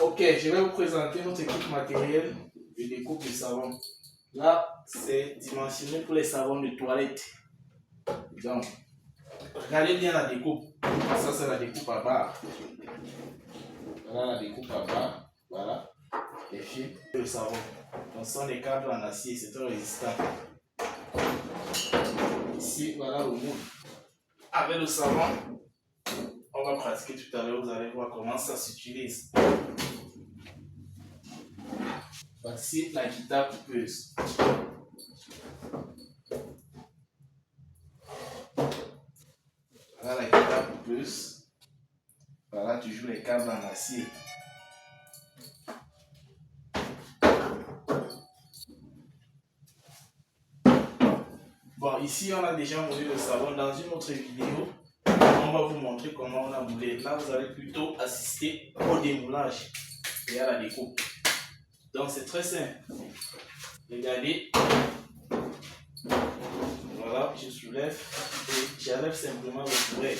Ok, je vais vous présenter notre équipe matérielle de découpe de savon. Là, c'est dimensionné pour les savons de toilette. Donc, regardez bien la découpe. Ça, c'est la découpe à barre. Voilà la découpe à barre. Voilà. Les fils et le savon. Donc, ce sont des câbles en acier, c'est très résistant. Ici, voilà le moule. Avec le savon, on va pratiquer tout à l'heure. Vous allez voir comment ça s'utilise. Voici la guitare coupeuse. Voilà la guitare coupeuse. Voilà toujours les câbles en acier. Bon, ici on a déjà moulé le savon. Dans une autre vidéo, on va vous montrer comment on a moulé. Là, vous allez plutôt assister au démoulage et à la découpe. Donc c'est très simple. Regardez. Voilà, je soulève et j'enlève simplement le couvert.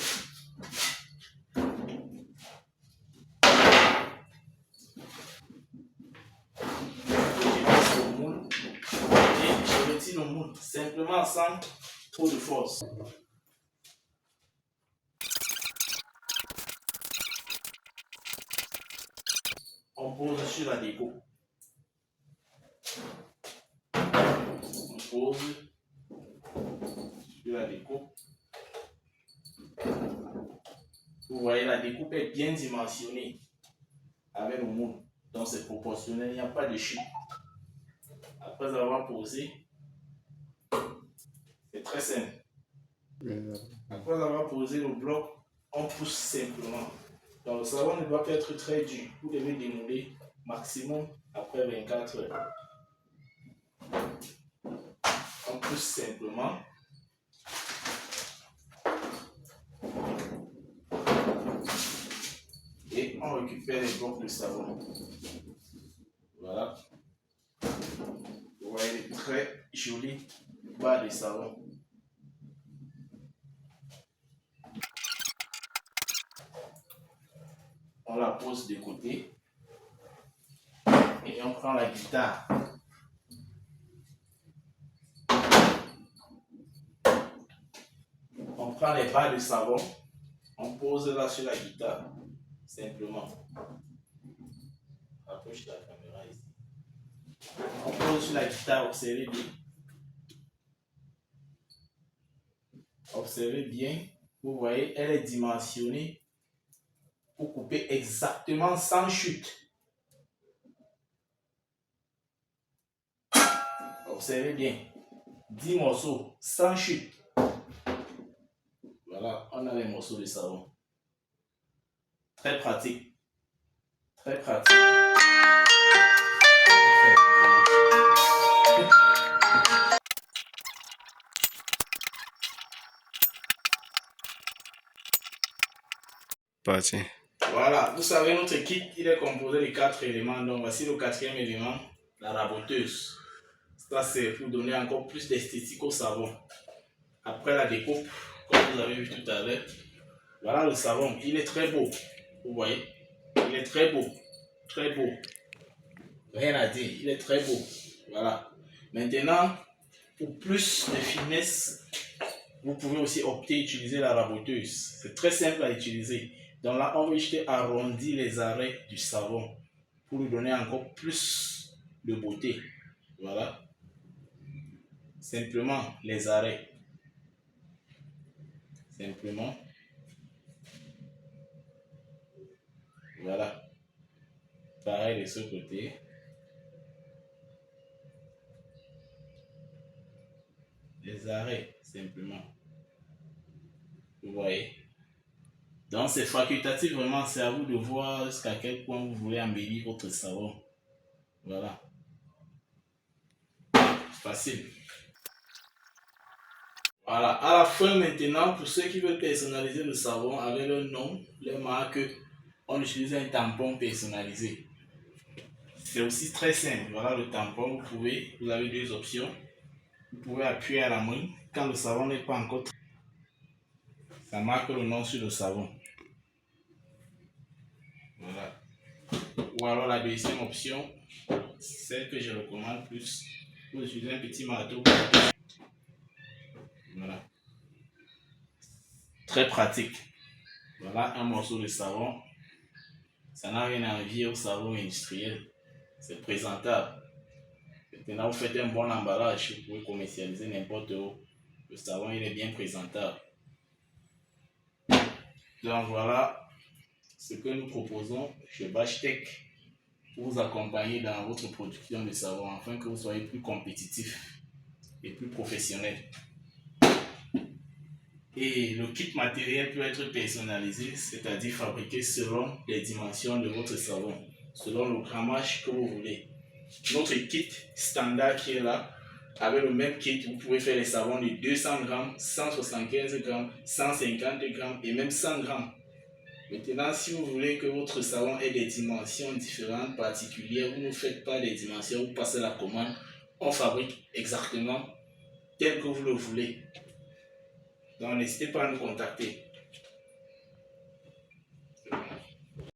Je passe au moule et je retire le moule simplement sans trop de force. On pose sur la découpe. On pose sur la découpe. Vous voyez, la découpe est bien dimensionnée avec le moule. Donc c'est proportionnel, il n'y a pas de chute. Après avoir posé, c'est très simple. Après avoir posé le bloc, on pousse simplement. Donc le savon ne doit pas être très dur. Vous devez démouler maximum après 24 heures. On pousse simplement. Et on récupère les blocs de savon. Voilà. Vous voyez les très jolis barres de savon. On la pose de côté. Et on prend la guitare. On prend les barres de savon. On pose là sur la guitare. Simplement. Approche la caméra ici. On pose sur la guitare, observez bien. Observez bien. Vous voyez, elle est dimensionnée pour couper exactement sans chute. Observez bien. 10 morceaux sans chute. Voilà, on a les morceaux de savon. Très pratique. Très pratique. Parti. Voilà, vous savez, notre kit, il est composé de 4 éléments. Donc, voici le 4e élément, la raboteuse. Ça, c'est pour donner encore plus d'esthétique au savon. Après la découpe, comme vous avez vu tout à l'heure, voilà le savon. Il est très beau. Vous voyez, il est très beau. Très beau. Rien à dire, il est très beau. Voilà. Maintenant, pour plus de finesse, vous pouvez aussi opter à utiliser la raboteuse. C'est très simple à utiliser. Donc là, on va juste arrondir les arrêts du savon pour lui donner encore plus de beauté. Voilà. Simplement les arrêts. Simplement. Voilà. Pareil de ce côté. Les arrêts, simplement. Vous voyez. Donc c'est facultatif vraiment, c'est à vous de voir jusqu'à quel point vous voulez embellir votre savon. Voilà. Facile. Voilà. À la fin maintenant, pour ceux qui veulent personnaliser le savon avec leur nom, leur marque, on utilise un tampon personnalisé. C'est aussi très simple. Voilà le tampon, vous avez deux options. Vous pouvez appuyer à la main quand le savon n'est pas encore très... Ça marque le nom sur le savon. Voilà. Ou alors la deuxième option, celle que je recommande plus, vous utilisez un petit marteau. Voilà. Très pratique. Voilà un morceau de savon. Ça n'a rien à envier au savon industriel. C'est présentable. Maintenant, vous faites un bon emballage, vous pouvez commercialiser n'importe où. Le savon, il est bien présentable. Donc voilà ce que nous proposons chez Bashtec pour vous accompagner dans votre production de savon afin que vous soyez plus compétitif et plus professionnel. Et le kit matériel peut être personnalisé, c'est-à-dire fabriqué selon les dimensions de votre savon, selon le grammage que vous voulez. Notre kit standard qui est là, avec le même kit, vous pouvez faire les savons de 200 grammes, 175 grammes, 150 grammes et même 100 grammes. Maintenant, si vous voulez que votre savon ait des dimensions différentes, particulières, vous ne faites pas des dimensions, vous passez la commande, on fabrique exactement tel que vous le voulez. Donc n'hésitez pas à nous contacter.